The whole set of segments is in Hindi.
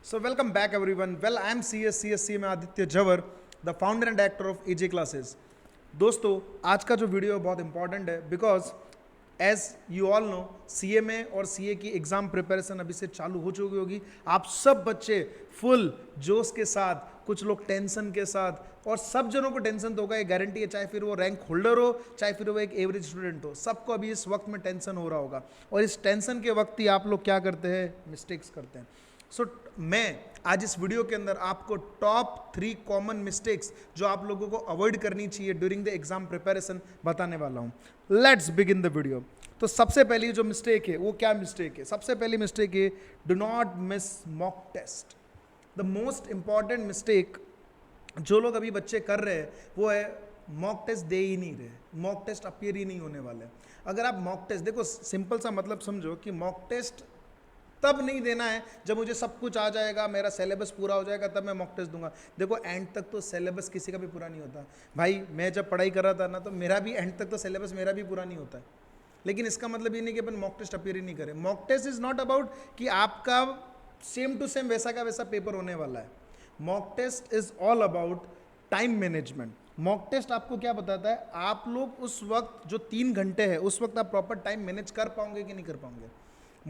So welcome back everyone. Well, I am CSC में Aditya Jawar, the founder and director of AJ classes. दोस्तों, आज का जो वीडियो बहुत इंपॉर्टेंट है because as you all know CMA और CA की एग्जाम प्रिपरेशन अभी से चालू हो चुकी होगी. आप सब बच्चे फुल जोश के साथ, कुछ लोग टेंशन के साथ, और सब जनों को टेंशन तो होगा, ये गारंटी है. चाहे फिर वो रैंक होल्डर हो, चाहे फिर वो एक एवरेज स्टूडेंट हो, सबको अभी इस वक्त में टेंशन हो रहा होगा. और इस टेंशन के वक्त ही आप लोग क्या करते हैं? मिस्टेक्स करते हैं. सो मैं आज इस वीडियो के अंदर आपको टॉप 3 कॉमन मिस्टेक्स जो आप लोगों को अवॉइड करनी चाहिए ड्यूरिंग द एग्जाम प्रिपरेशन बताने वाला हूं. Let's begin the video. तो सबसे पहली जो मिस्टेक है वो क्या मिस्टेक है? सबसे पहली मिस्टेक है, do not miss mock test. The most important mistake जो लोग अभी बच्चे कर रहे हैं वो है मॉक टेस्ट दे ही नहीं रहे. मॉक टेस्ट अपीयर ही नहीं होने वाले. अगर आप मॉक टेस्ट देखो, सिंपल सा मतलब समझो कि मॉक टेस्ट तब नहीं देना है जब मुझे सब कुछ आ जाएगा, मेरा सिलेबस पूरा हो जाएगा, तब मैं मॉक टेस्ट दूंगा. देखो, एंड तक तो सिलेबस किसी का भी पूरा नहीं होता भाई. मैं जब पढ़ाई कर रहा था ना, तो मेरा भी एंड तक तो सिलेबस मेरा भी पूरा नहीं होता है. लेकिन इसका मतलब ये नहीं कि अपन मॉक टेस्ट अपीयर ही नहीं करें. Mock test is not about कि आपका सेम टू सेम वैसा का वैसा पेपर होने वाला है. Mock test is all about time management. Mock test आपको क्या बताता है? आप लोग उस वक्त जो 3 घंटे है, उस वक्त आप प्रॉपर टाइम मैनेज कर पाओगे कि नहीं कर पाओगे.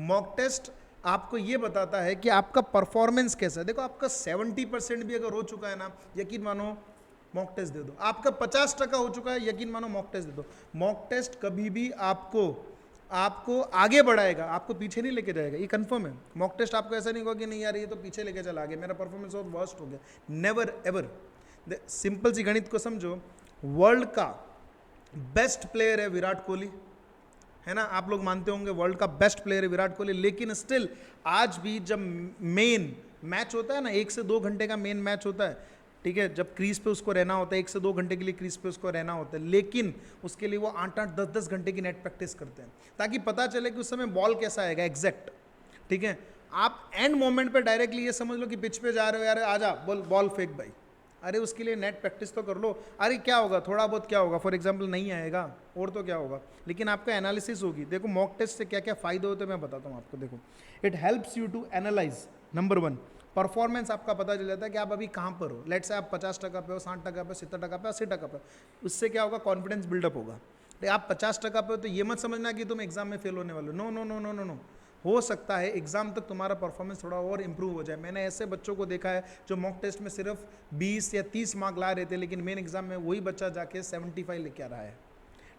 मॉक टेस्ट आपको ये बताता है कि आपका परफॉर्मेंस कैसा है. देखो, आपका 70% भी अगर हो चुका है ना, यकीन मानो मॉक टेस्ट दे दो. आपका 50% हो चुका है, यकीन मानो मॉक टेस्ट दे दो. मॉक टेस्ट कभी भी आपको आगे बढ़ाएगा, आपको पीछे नहीं लेके जाएगा. ये कंफर्म है. मॉक टेस्ट आपको ऐसा नहीं होगा कि नहीं यार ये तो पीछे लेके चला गया, मेरा परफॉर्मेंस बहुत वर्स्ट हो गया. Never ever. सिंपल सी गणित को समझो. वर्ल्ड का बेस्ट प्लेयर है विराट कोहली, है ना. आप लोग मानते होंगे वर्ल्ड का बेस्ट प्लेयर है विराट कोहली. लेकिन स्टिल आज भी जब मेन मैच होता है ना, 1 से 2 घंटे का मेन मैच होता है, ठीक है, जब क्रीज पे उसको रहना होता है, 1 से 2 घंटे के लिए क्रीज पे उसको रहना होता है. लेकिन उसके लिए वो 8-8, 10-10 घंटे की नेट प्रैक्टिस करते हैं, ताकि पता चले कि उस समय बॉल कैसा आएगा एग्जैक्ट. ठीक है, आप एंड मोमेंट पे डायरेक्टली ये समझ लो कि पिच पे जा रहे हो, यार आजा बॉल फेंक भाई. अरे उसके लिए नेट प्रैक्टिस तो कर लो. अरे क्या होगा, थोड़ा बहुत क्या होगा, फॉर एग्जांपल नहीं आएगा और तो क्या होगा, लेकिन आपका एनालिसिस होगी. देखो, मॉक टेस्ट से क्या क्या फायदे होते हैं मैं बताता हूँ आपको. देखो, it helps you to analyse. Number 1, performance आपका पता चल जाता है कि आप अभी कहाँ पर हो. लेट्स से आप 50% पे हो, 60% पे, 70% पे, 80% पे. उससे क्या होगा? कॉन्फिडेंस बिल्डअप होगा. आप 50% पे हो तो ये मत समझना कि तुम एग्जाम में फेल होने वाले हो. No no no no no no. हो सकता है एग्जाम तक तुम्हारा परफॉर्मेंस थोड़ा और इंप्रूव हो जाए. मैंने ऐसे बच्चों को देखा है जो मॉक टेस्ट में सिर्फ 20 या 30 मार्क ला रहे थे, लेकिन मेन एग्जाम में वही बच्चा जाके 75 लेके आ रहा है.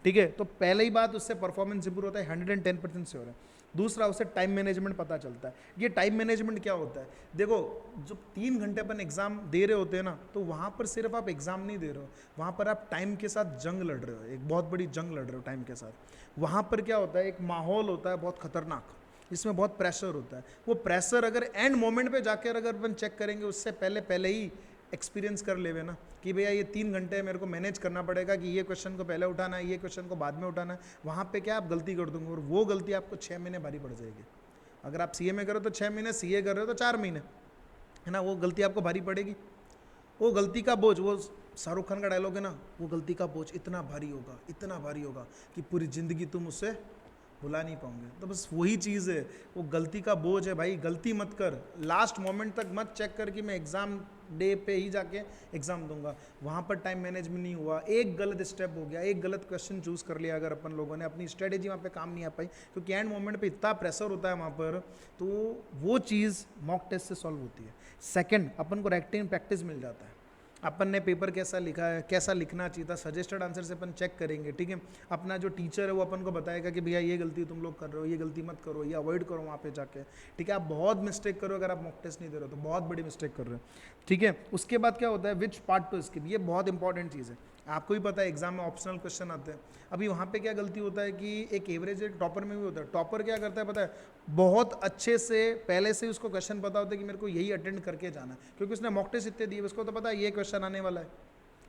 ठीक है, तो पहले ही बात, उससे परफॉर्मेंस इंप्रूव होता है. 110% से हो रहा है. दूसरा, उससे टाइम मैनेजमेंट पता चलता है. ये टाइम मैनेजमेंट क्या होता है? देखो, जब 3 घंटे अपन एग्जाम दे रहे होते हैं ना, तो वहाँ पर सिर्फ आप एग्जाम नहीं दे रहे हो, वहाँ पर आप टाइम के साथ जंग लड़ रहे हो. एक बहुत बड़ी जंग लड़ रहे हो टाइम के साथ. वहाँ पर क्या होता है? एक माहौल होता है बहुत खतरनाक, इसमें बहुत प्रेशर होता है. वो प्रेशर अगर एंड मोमेंट पे जाकर अगर अपन चेक करेंगे, उससे पहले ही एक्सपीरियंस कर लेवे ना कि भैया ये 3 घंटे मेरे को मैनेज करना पड़ेगा कि ये क्वेश्चन को पहले उठाना है, ये क्वेश्चन को बाद में उठाना है. वहाँ पे क्या आप गलती कर दोगे, और वो गलती आपको 6 महीने भारी पड़ जाएगी. अगर आप CA में करो तो 6 महीने, CA कर रहे हो तो 4 महीने, है ना. वो गलती आपको भारी पड़ेगी. वो गलती का बोझ, वो शाहरुख खान का डायलॉग है ना, वो गलती का बोझ इतना भारी होगा, इतना भारी होगा कि पूरी ज़िंदगी तुम उससे भुला नहीं पाओगे. तो बस वही चीज़ है, वो गलती का बोझ है भाई. गलती मत कर. लास्ट मोमेंट तक मत चेक कर कि मैं एग्ज़ाम डे पे ही जाके एग्ज़ाम दूंगा. वहाँ पर टाइम मैनेजमेंट नहीं हुआ, एक गलत स्टेप हो गया, एक गलत क्वेश्चन चूज़ कर लिया अगर अपन लोगों ने, अपनी स्ट्रेटेजी वहाँ पे काम नहीं आ पाई, क्योंकि एंड मोमेंट पे इतना प्रेशर होता है वहाँ पर. तो वो चीज़ मॉक टेस्ट से सॉल्व होती है. सेकेंड, अपन को राइटिंग प्रैक्टिस मिल जाता है. अपन ने पेपर कैसा लिखा है, कैसा लिखना चाहिए था, सजेस्टेड आंसर से अपन चेक करेंगे. ठीक है, अपना जो टीचर है वो अपन को बताएगा कि भैया ये गलती तुम लोग कर रहे हो, ये गलती मत करो, ये अवॉइड करो वहाँ पे जाके. ठीक है, आप बहुत मिस्टेक करो अगर आप मॉक टेस्ट नहीं दे रहे हो, तो बहुत बड़ी मिस्टेक कर रहे हो. ठीक है, उसके बाद क्या होता है? Which part two skip. ये बहुत इंपॉर्टेंट चीज़ है. आपको भी पता है एग्जाम में ऑप्शनल क्वेश्चन आते हैं. अभी वहाँ पे क्या गलती होता है कि एक एवरेज टॉपर में भी होता है. टॉपर क्या करता है पता है? बहुत अच्छे से पहले से उसको क्वेश्चन पता होता है कि मेरे को यही अटेंड करके जाना है, क्योंकि उसने मॉक टेस्ट इतने दिए, उसको तो पता है ये क्वेश्चन आने वाला है,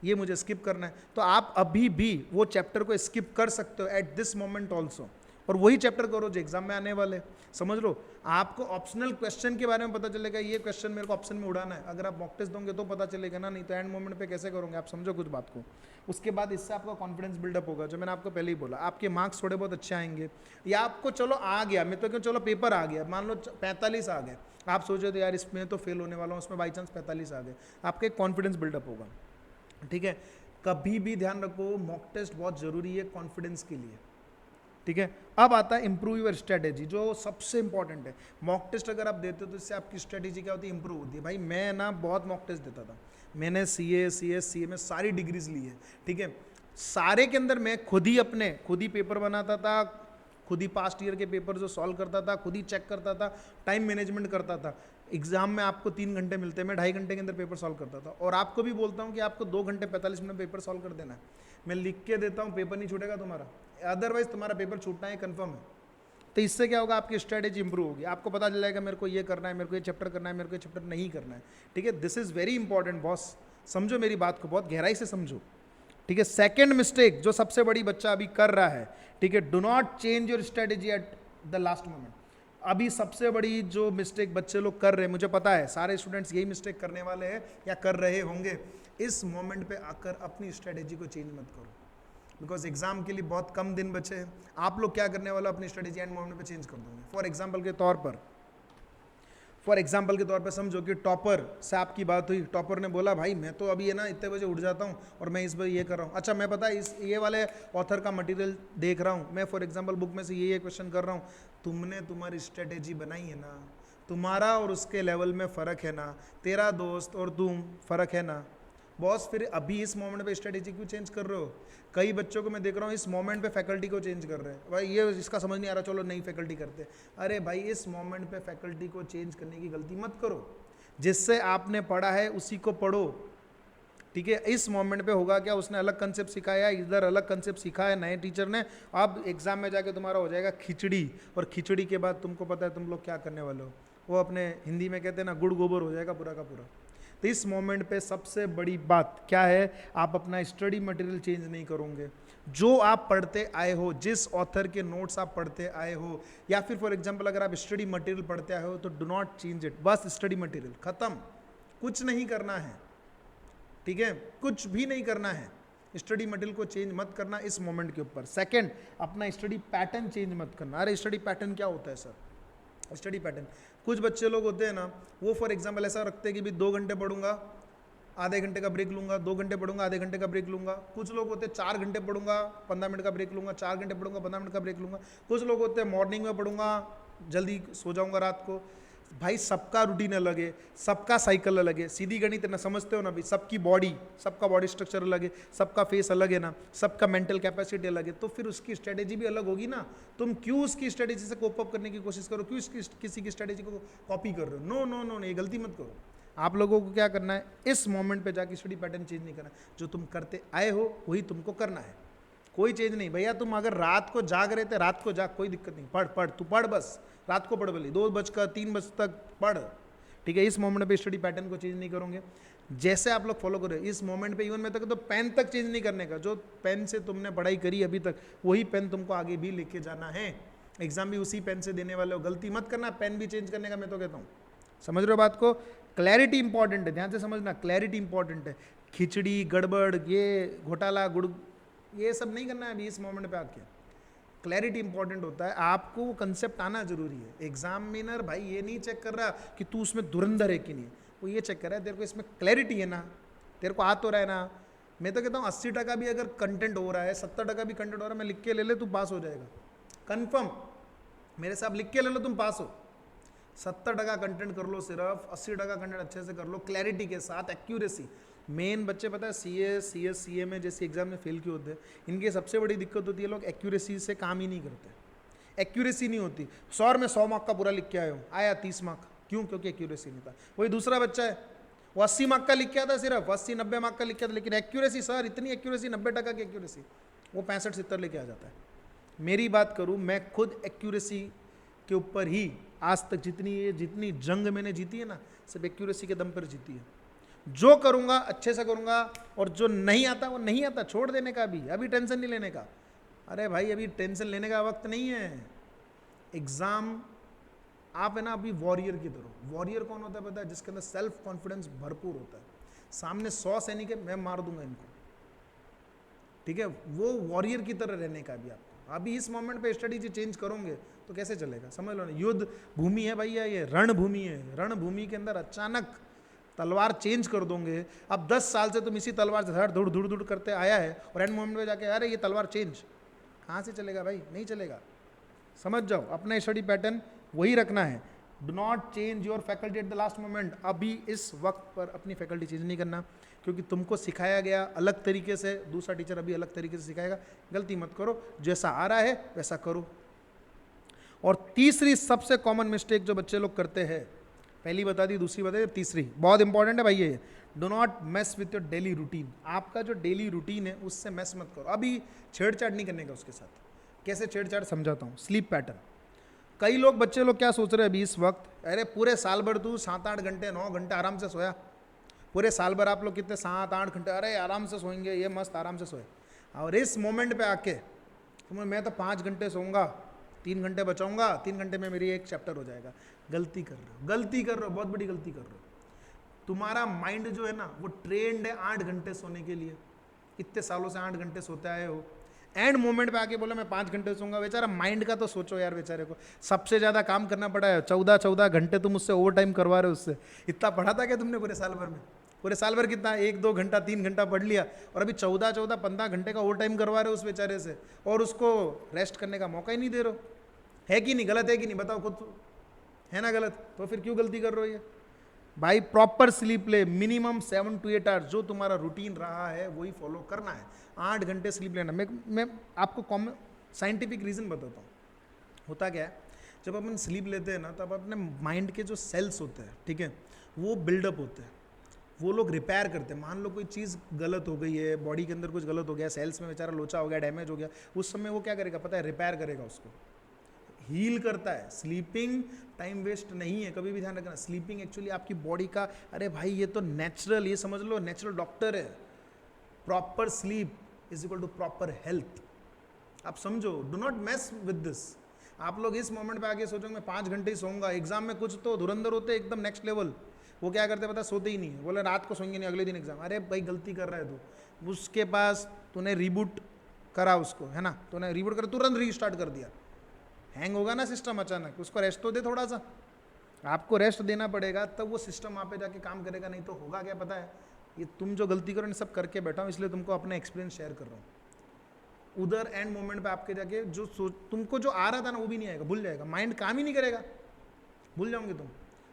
ये मुझे स्किप करना है. तो आप अभी भी वो चैप्टर को स्किप कर सकते हो एट दिस मोमेंट ऑल्सो, और वही चैप्टर करो जो एग्जाम में आने वाले. समझ लो, आपको ऑप्शनल क्वेश्चन के बारे में पता चलेगा, ये क्वेश्चन मेरे को ऑप्शन में उड़ाना है. अगर आप मॉक टेस्ट दोगे तो पता चलेगा ना, नहीं तो एंड मोमेंट पे कैसे करोगे आप? समझो कुछ बात को. उसके बाद इससे आपका कॉन्फिडेंस बिल्डअप होगा. जो मैंने आपको पहले ही बोला, आपके मार्क्स थोड़े बहुत अच्छे आएंगे, या आपको चलो आ गया, मैं तो क्यों, चलो पेपर आ गया, मान लो 45 आ गए, आप सोचे तो यार इसमें तो फेल होने वाला हूँ, उसमें बाई चांस 45 आ गए, आपका एक कॉन्फिडेंस बिल्डअप होगा। ठीक है, कभी भी ध्यान रखो मॉक टेस्ट बहुत ज़रूरी है कॉन्फिडेंस के लिए। ठीक है, अब आता है इंप्रूव योर स्ट्रेटेजी, जो सबसे इंपॉर्टेंट है। मॉक टेस्ट अगर आप देते हो तो इससे आपकी स्ट्रेटेजी क्या होती है, इंप्रूव होती है। भाई मैं ना बहुत मॉक टेस्ट देता था, मैंने CA में सारी डिग्रीज ली है। ठीक है, सारे के अंदर मैं खुद ही पेपर बनाता था, खुद ही पास्ट ईयर के पेपर जो सॉल्व करता था, खुद ही चेक करता था, टाइम मैनेजमेंट करता था। एग्जाम में आपको 3 घंटे मिलते हैं, मैं 2.5 घंटे के अंदर पेपर सॉल्व करता था। और आपको भी बोलता हूँ कि आपको 2 घंटे 45 मिनट पेपर सॉल्व कर देना है, मैं लिख के देता हूँ, पेपर नहीं छूटेगा तुम्हारा, अदरवाइज तुम्हारा पेपर छूटना है कंफर्म है। तो इससे क्या होगा, आपकी स्ट्रेटेजी इंप्रूव होगी, आपको पता चल जाएगा मेरे को ये करना है, मेरे को ये चैप्टर करना है, मेरे को ये चैप्टर नहीं करना है। ठीक है, this is very important boss, समझो मेरी बात को, बहुत गहराई से समझो। ठीक है, सेकंड मिस्टेक जो सबसे बड़ी बच्चा अभी कर रहा है, ठीक है, do not change your strategy at the last moment. अभी सबसे बड़ी जो मिस्टेक बच्चे लोग कर रहे हैं, मुझे पता है सारे स्टूडेंट्स यही मिस्टेक करने वाले हैं या कर रहे होंगे, इस मोमेंट पे आकर अपनी स्ट्रेटेजी को चेंज मत करो, बिकॉज एग्जाम के लिए बहुत कम दिन बचे हैं। आप लोग क्या करने वाले हो, अपनी स्ट्रेटेजी एंड मोमेंट पे चेंज कर दोगे। फॉर एग्जाम्पल के तौर पर समझो कि टॉपर से आपकी बात हुई, टॉपर ने बोला भाई मैं तो अभी है ना इतने बजे उठ जाता हूँ और मैं इस बजे ये कर रहा हूँ, अच्छा मैं पता है इस ये वाले ऑथर का मटेरियल देख रहा हूँ, मैं फॉर एग्जांपल बुक में से ये क्वेश्चन कर रहा हूँ। तुमने तुम्हारी स्ट्रेटेजी बनाई है ना, तुम्हारा और उसके लेवल में फ़र्क है ना, तेरा दोस्त और तुम फ़र्क है ना बॉस, फिर अभी इस मोमेंट पे स्ट्रेटेजी क्यों चेंज कर रहे हो। कई बच्चों को मैं देख रहा हूँ इस मोमेंट पे फैकल्टी को चेंज कर रहे हैं, भाई ये इसका समझ नहीं आ रहा, चलो नई फैकल्टी करते। अरे भाई इस मोमेंट पे फैकल्टी को चेंज करने की गलती मत करो, जिससे आपने पढ़ा है उसी को पढ़ो। ठीक है, इस मोमेंट पे होगा क्या, उसने अलग कंसेप्ट सिखाया, इधर अलग कंसेप्ट सीखा है नए टीचर ने, अब एग्जाम में जाके तुम्हारा हो जाएगा खिचड़ी, और खिचड़ी के बाद तुमको पता है तुम लोग क्या करने वाले हो, वो अपने हिंदी में कहते हैं ना गुड़ गोबर हो जाएगा पूरा का पूरा। तो इस मोमेंट पे सबसे बड़ी बात क्या है, आप अपना स्टडी मटेरियल चेंज नहीं करोगे। जो आप पढ़ते आए हो, जिस ऑथर के नोट्स आप पढ़ते आए हो, या फिर फॉर एग्जांपल अगर आप स्टडी मटेरियल पढ़ते आए हो तो डू नॉट चेंज इट, बस स्टडी मटेरियल खत्म, कुछ नहीं करना है। ठीक है, कुछ भी नहीं करना है, स्टडी मटेरियल को चेंज मत करना इस मोमेंट के ऊपर। सेकंड, अपना स्टडी पैटर्न चेंज मत करना। अरे स्टडी पैटर्न क्या होता है सर, स्टडी पैटर्न, कुछ बच्चे लोग होते हैं ना, वो फॉर एग्जांपल ऐसा रखते हैं कि भी 2 घंटे पढ़ूंगा, आधे घंटे का ब्रेक लूंगा, 2 घंटे पढ़ूंगा, आधे घंटे का ब्रेक लूंगा। कुछ लोग होते हैं 4 घंटे पढ़ूंगा, 15 मिनट का ब्रेक लूंगा, 4 घंटे पढ़ूंगा, 15 मिनट का ब्रेक लूंगा। कुछ लोग होते हैं मॉर्निंग में पढ़ूंगा, जल्दी सो जाऊंगा रात को। भाई सबका रूटीन अलग है, सबका साइकिल अलग है, सीधी गणित ना समझते हो ना भाई, सबका बॉडी स्ट्रक्चर अलग है, सबका फेस अलग है ना, सबका मेंटल कैपेसिटी अलग है, तो फिर उसकी स्ट्रेटेजी भी अलग होगी ना। तुम क्यों उसकी स्ट्रेटेजी से कोप अप करने की कोशिश करो, क्यों किसी की स्ट्रेटेजी को कॉपी कर रहे हो। नो नो नो, ये गलती मत करो। आप लोगों को क्या करना है, इस मोमेंट पे जाके स्टडी पैटर्न चेंज नहीं करना, जो तुम करते आए हो वही तुमको करना है, कोई चेंज नहीं। भैया तुम अगर रात को जाग रहे थे, रात को जाग, कोई दिक्कत नहीं, पढ़ तू पढ़, बस रात को पढ़, भले 2 बजकर 3 बजे तक पढ़। ठीक है, इस मोमेंट पे स्टडी पैटर्न को चेंज नहीं करोगे, जैसे आप लोग फॉलो करो इस मोमेंट पे। इवन में तक तो पेन तक चेंज नहीं करने का, जो पेन से तुमने पढ़ाई करी अभी तक वही पेन तुमको आगे भी लेके जाना है, एग्जाम भी उसी पेन से देने वाले हो। गलती मत करना पेन भी चेंज करने का, मैं तो कहता हूँ। समझ रहे हो बात को, क्लैरिटी इंपॉर्टेंट है, ध्यान से समझना, क्लैरिटी इंपॉर्टेंट है। खिचड़ी गड़बड़, ये घोटाला गुड़, ये सब नहीं करना है अभी इस मोमेंट पे आके। क्लैरिटी इंपॉर्टेंट होता है, आपको वो कंसेप्ट आना जरूरी है। एग्जामिनर भाई ये नहीं चेक कर रहा कि तू उसमें धुरंधर है कि नहीं, वो ये चेक कर रहा है तेरे को इसमें क्लैरिटी है ना, तेरे को आ तो रहा है ना। मैं तो कहता हूँ 80% भी अगर कंटेंट हो रहा है, 70% भी कंटेंट हो रहा है, मैं लिख के ले ले, तू पास हो जाएगा कन्फर्म। मेरे साथ लिख के ले लो, तुम पास हो। 70% कंटेंट कर लो, सिर्फ 80% कंटेंट अच्छे से कर लो, क्लैरिटी के साथ, एक्यूरेसी। मेन बच्चे पता है CA में जैसे एग्जाम में फेल क्यों होते हैं, इनकी सबसे बड़ी दिक्कत होती है लोग एक्यूरेसी से काम ही नहीं करते। एक्यूरेसी नहीं होती। 100 में 100 मार्क का पूरा लिख के आया हूँ, आया 30 मार्क, क्यों? क्योंकि एक्यूरेसी नहीं था। वही दूसरा बच्चा है, वो 80 मार्क का लिख के आता, सिर्फ 80-90 मार्क का लिख के आता, लेकिन एक्यूरेसी सर इतनी एक्यूरेसी, 90% की एक्यूरेसी, वो 65-70 लेके आ जाता है। मेरी बात करूँ, मैं खुद एक्यूरेसी के ऊपर ही आज तक जितनी जंग मैंने जीती है ना, सिर्फ एक्यूरेसी के दम पर जीती है। जो करूंगा अच्छे से करूंगा, और जो नहीं आता वो नहीं आता, छोड़ देने का भी, अभी टेंशन नहीं लेने का। अरे भाई अभी टेंशन लेने का वक्त नहीं है। एग्जाम आप है ना अभी वॉरियर की तरह। वॉरियर कौन होता है पता है? जिसके अंदर सेल्फ कॉन्फिडेंस भरपूर होता है। सामने 100 सैनिक है, मैं मार दूंगा इनको। ठीक है, वो वॉरियर की तरह रहने का भी आपको। अभी इस मोमेंट पे स्ट्रेटेजी चेंज करोगे तो कैसे चलेगा, समझ लो ना। युद्ध भूमि है भैया, ये रणभूमि है। रणभूमि के अंदर अचानक तलवार चेंज कर दोगे। अब 10 साल से तुम इसी तलवार से धड़ धुड़ धुड़ धुड़ करते आया है और एंड मोमेंट में जाके अरे ये तलवार चेंज, कहाँ से चलेगा भाई, नहीं चलेगा। समझ जाओ, अपना स्टडी पैटर्न वही रखना है। Do not change your faculty at the last moment. अभी इस वक्त पर अपनी फैकल्टी चेंज नहीं करना, क्योंकि तुमको सिखाया गया अलग तरीके से, दूसरा टीचर अभी अलग तरीके से सिखाएगा। गलती मत करो, जैसा आ रहा है वैसा करो। और तीसरी सबसे कॉमन मिस्टेक जो बच्चे लोग करते हैं, पहली बता दी, दूसरी बता दी, तीसरी बहुत इंपॉर्टेंट है भाई ये, do not mess with your daily routine. आपका जो डेली रूटीन है उससे मेस मत करो। अभी छेड़छाड़ नहीं करने का उसके साथ। कैसे छेड़छाड़ समझाता हूँ। स्लीप पैटर्न, कई लोग बच्चे लोग क्या सोच रहे हैं अभी इस वक्त, अरे पूरे साल भर तू 7-8 घंटे 9 घंटे आराम से सोया, पूरे साल भर आप लोग कितने 7-8 घंटे अरे आराम से सोएंगे, ये मस्त आराम से सोए। और इस मोमेंट पे आके मैं तो 5 घंटे सोऊंगा, 3 घंटे बचाऊंगा, 3 घंटे में मेरी एक चैप्टर हो जाएगा। गलती कर रहे हो, गलती कर रहे हो, बहुत बड़ी गलती कर रहे हो। तुम्हारा माइंड जो है ना वो ट्रेंड है 8 घंटे सोने के लिए। इतने सालों से 8 घंटे सोते आए हो, एंड मोमेंट पे आके बोला मैं 5 घंटे सोऊंगा। बेचारा माइंड का तो सोचो यार, बेचारे को सबसे ज़्यादा काम करना पड़ा है। 14 घंटे तुम उससे ओवर टाइम करवा रहे हो उससे। इतना पढ़ा था क्या तुमने पूरे साल भर में? पूरे साल भर कितना 1-2 घंटा 3 घंटा पढ़ लिया, और अभी 14-15 घंटे का ओवर टाइम करवा रहे हो उस बेचारे से, और उसको रेस्ट करने का मौका ही नहीं दे रहे हो। है कि नहीं, गलत है कि नहीं, बताओ खुद, है ना गलत? तो फिर क्यों गलती कर रहे हो ये भाई? प्रॉपर स्लीप ले, मिनिमम 7 to 8 आवर्स, जो तुम्हारा रूटीन रहा है वही फॉलो करना है। 8 घंटे स्लीप लेना। मैं आपको कॉमन साइंटिफिक रीज़न बताता हूँ। होता क्या है, जब अपन स्लीप लेते हैं ना तब अपने माइंड के जो सेल्स होते हैं, ठीक है, वो बिल्डअप होते हैं, वो लोग रिपेयर करते हैं। मान लो कोई चीज़ गलत हो गई है, बॉडी के अंदर कुछ गलत हो गया, सेल्स में बेचारा लोचा हो गया, डैमेज हो गया, उस समय वो क्या करेगा पता है? रिपेयर करेगा, उसको हील करता है। स्लीपिंग टाइम वेस्ट नहीं है, कभी भी ध्यान रखना। स्लीपिंग एक्चुअली आपकी बॉडी का, अरे भाई ये तो नेचुरल, ये समझ लो नेचुरल डॉक्टर है। Proper sleep is equal to proper health. आप समझो, do not mess with this. आप लोग इस मोमेंट पे आके सोचोगे मैं 5 घंटे ही सोऊंगा, एग्जाम में कुछ तो धुरंधर होते हैं एकदम नेक्स्ट लेवल, वो क्या करते पता, सोते ही नहीं है, बोले रात को सोएंगे नहीं, अगले दिन एग्जाम। अरे भाई गलती कर रहा है तू। उसके पास तूने रिबूट करा उसको, है ना, तूने रिबूट करा, तुरंत रीस्टार्ट कर दिया, हैंग होगा ना सिस्टम अचानक, उसको रेस्ट तो दे थोड़ा सा। आपको रेस्ट देना पड़ेगा तब वो सिस्टम वहाँ पे जाके काम करेगा, नहीं तो होगा क्या पता है? ये तुम जो गलती करो, सब करके बैठा हूँ, इसलिए तुमको अपना एक्सपीरियंस शेयर कर रहा हूँ। उधर एंड मोमेंट पे आपके जाके जो तुमको जो आ रहा था ना वो भी नहीं आएगा, भूल जाएगा, माइंड काम ही नहीं करेगा, भूल जाओगे तुम।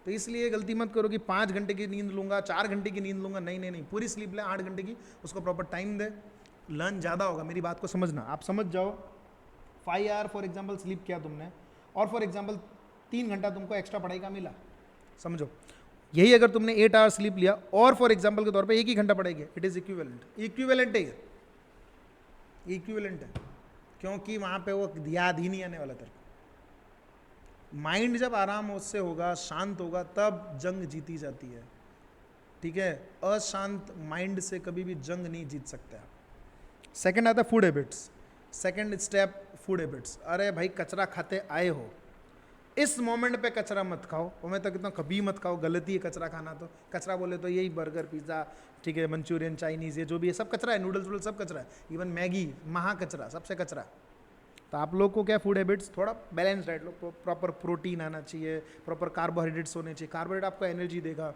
तो इसलिए गलती मत करो कि 5 घंटे की नींद लूंगा, 4 घंटे की नींद लूंगा, नहीं नहीं नहीं, पूरी स्लीप ले 8 घंटे की, उसको प्रॉपर टाइम दे, लर्न ज़्यादा होगा। मेरी बात को समझना, आप समझ जाओ। 5 आवर फॉर एग्जाम्पल स्लीप किया तुमने, और फॉर एग्जाम्पल 3 घंटा तुमको एक्स्ट्रा पढ़ाई का मिला, समझो यही अगर तुमने 8 आवर स्लीप लिया और फॉर एग्जाम्पल के तौर पे 1 ही घंटा पढ़ाई किया, इट इज़ इक्विवेलेंट। इक्विवेलेंट है ये, इक्विवेलेंट है, क्योंकि वहाँ पे वो याद ही नहीं आने वाला तेरे को। माइंड जब आराम उससे होगा, शांत होगा, तब जंग जीती जाती है, ठीक है। अशांत माइंड से कभी भी जंग नहीं जीत सकते आप। सेकंड आता है food habits. Second step food habits. अरे भाई कचरा खाते आए हो, इस मोमेंट पे कचरा मत खाओ, और मैं तो कहता हूँ कभी मत खाओ, गलती है कचरा खाना। तो कचरा बोले तो यही बर्गर, पिज़्ज़ा, ठीक है, मंचूरियन, चाइनीज़, ये जो भी है सब कचरा है, नूडल्स वूडल्स सब कचरा है, इवन मैगी, महा कचरा, सबसे कचरा। तो आप लोग को क्या फूड हैबिट्स, थोड़ा बैलेंस डाइट लो, प्रॉपर प्रोटीन आना चाहिए, प्रॉपर कार्बोहाइड्रेट्स होने चाहिए। कार्बोहाइड्रेट आपको एनर्जी देगा,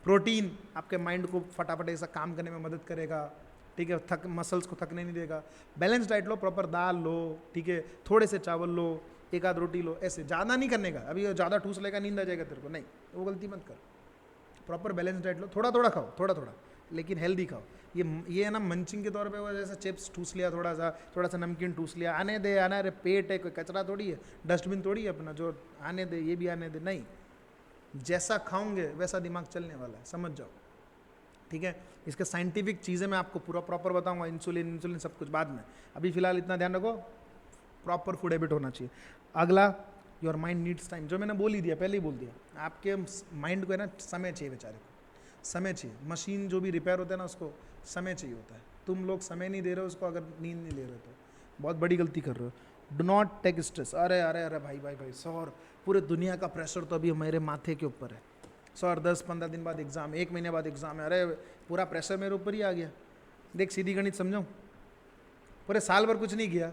प्रोटीन आपके माइंड को फटाफट ऐसा काम करने में मदद करेगा, ठीक है, मसल्स को थकने नहीं देगा। बैलेंस डाइट लो, प्रॉपर दाल लो, ठीक है, थोड़े से चावल लो, 1 आध रोटी लो, ऐसे ज़्यादा नहीं करने का। अभी ज़्यादा ठूस लेगा, नींद आ जाएगा तेरे को, नहीं, वो गलती मत कर। प्रॉपर बैलेंस डाइट लो, थोड़ा थोड़ा खाओ, थोड़ा थोड़ा, लेकिन हेल्दी खाओ। ये है ना मंचिंग के तौर पे, वो जैसे चिप्स ठूस लिया, थोड़ा सा नमकीन ठूस लिया, आने दे, आना, अरे पेट है, कोई कचरा थोड़ी है, डस्टबिन थोड़ी है अपना, जो आने दे, ये भी आने दे, नहीं। जैसा खाओगे वैसा दिमाग चलने वाला है, समझ जाओ, ठीक है। इसके साइंटिफिक चीज़ें मैं आपको पूरा प्रॉपर बताऊंगा, इंसुलिन सब कुछ बाद में। अभी फिलहाल इतना ध्यान रखो, प्रॉपर फूड हैबिट होना चाहिए। अगला, योर माइंड नीड्स टाइम, जो मैंने बोल ही दिया, पहले ही बोल दिया। आपके माइंड को है ना समय चाहिए, बेचारे को समय चाहिए। मशीन जो भी रिपेयर होता है ना, उसको समय चाहिए होता है। तुम लोग समय नहीं दे रहे हो उसको, अगर नींद नहीं ले रहे तो बहुत बड़ी गलती कर रहे हो। Do not take stress. अरे अरे अरे भाई सर, पूरे दुनिया का प्रेशर तो अभी हमारे माथे के ऊपर है सर। 10-15 दिन बाद एग्ज़ाम, 1 महीने बाद एग्ज़ाम है, अरे पूरा प्रेशर मेरे ऊपर ही आ गया। देख सीधी गणित समझाऊँ, पूरे साल भर कुछ नहीं किया,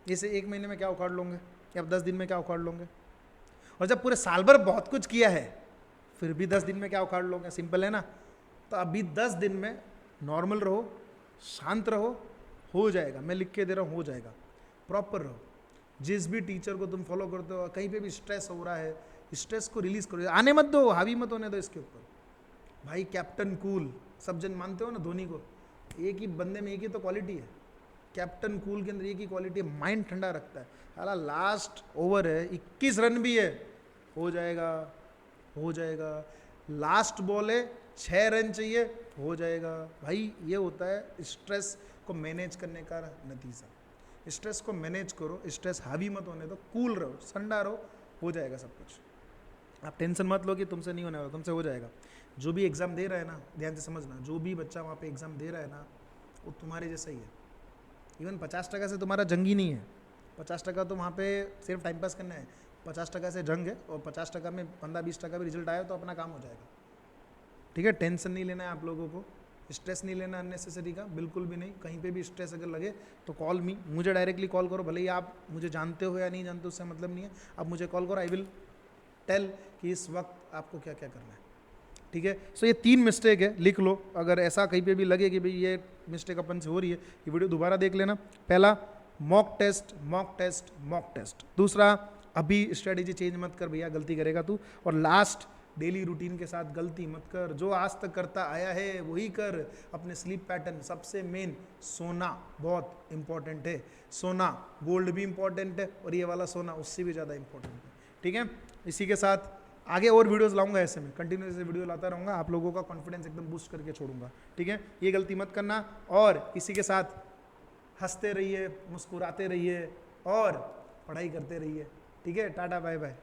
इसे 1 महीने में क्या उखाड़ लोगे या 10 दिन में क्या उखाड़ लोगे? और जब पूरे साल भर बहुत कुछ किया है फिर भी 10 दिन में क्या उखाड़ लोगे? सिंपल है ना। तो अभी 10 दिन में नॉर्मल रहो, शांत रहो, हो जाएगा। मैं लिख के दे रहा हूँ, हो जाएगा। प्रॉपर रहो। जिस भी टीचर को तुम फॉलो करते हो, कहीं पे भी स्ट्रेस हो रहा है, स्ट्रेस को रिलीज करो, आने मत दो, हावी मत होने दो इसके ऊपर। भाई कैप्टन कूल, सब जन मानते हो ना धोनी को, एक ही बंदे में एक ही तो क्वालिटी है, कैप्टन कूल के अंदर एक ही क्वालिटी है, माइंड ठंडा रखता है। हालां लास्ट ओवर है, 21 रन भी है, हो जाएगा, हो जाएगा। लास्ट बॉल है, 6 रन चाहिए, हो जाएगा। भाई ये होता है स्ट्रेस को मैनेज करने का नतीजा। स्ट्रेस को मैनेज करो, स्ट्रेस हावी मत होने दो, कूल रहो, ठंडा रहो, हो जाएगा सब कुछ। आप टेंशन मत लो कि तुमसे नहीं होने वाला, तुमसे हो जाएगा। जो भी एग्ज़ाम दे रहा है ना, ध्यान से समझना, जो भी बच्चा वहाँ पे एग्ज़ाम दे रहा है ना, वो तुम्हारे जैसा ही है। इवन 50% से तुम्हारा जंग ही नहीं है। 50% तो वहाँ पे सिर्फ टाइम पास करना है, 50% से जंग है, और 50% में 15-20% भी रिजल्ट आया तो अपना काम हो जाएगा। ठीक है, टेंशन नहीं लेना है आप लोगों को, स्ट्रेस नहीं लेना अननेसेसरी का, बिल्कुल भी नहीं। कहीं पे भी स्ट्रेस अगर लगे तो कॉल मी, मुझे डायरेक्टली कॉल करो, भले ही आप मुझे जानते हो या नहीं जानते, उससे मतलब नहीं है। आप मुझे कॉल करो, आई विल टेल कि इस वक्त आपको क्या क्या करना है। ठीक है। सो ये 3 मिस्टेक है, लिख लो। अगर ऐसा कहीं पे भी लगे कि भाई ये मिस्टेक अपन से हो रही है, ये वीडियो दोबारा देख लेना। पहला, mock test, mock test, mock test. दूसरा, अभी स्ट्रेटेजी चेंज मत कर भैया, गलती करेगा तू। और लास्ट, डेली रूटीन के साथ गलती मत कर, जो आज तक करता आया है वही कर। अपने स्लीप पैटर्न, सबसे मेन सोना बहुत इंपॉर्टेंट है। सोना, गोल्ड भी इंपॉर्टेंट है और ये वाला सोना उससे भी ज़्यादा इंपॉर्टेंट है। ठीक है। इसी के साथ आगे और वीडियोस लाऊंगा, ऐसे में कंटिन्यूस वीडियो लाता रहूँगा, आप लोगों का कॉन्फिडेंस एकदम बूस्ट करके छोड़ूंगा। ठीक है, ये गलती मत करना। और इसी के साथ हंसते रहिए, मुस्कुराते रहिए और पढ़ाई करते रहिए। ठीक है, टाटा बाय बाय।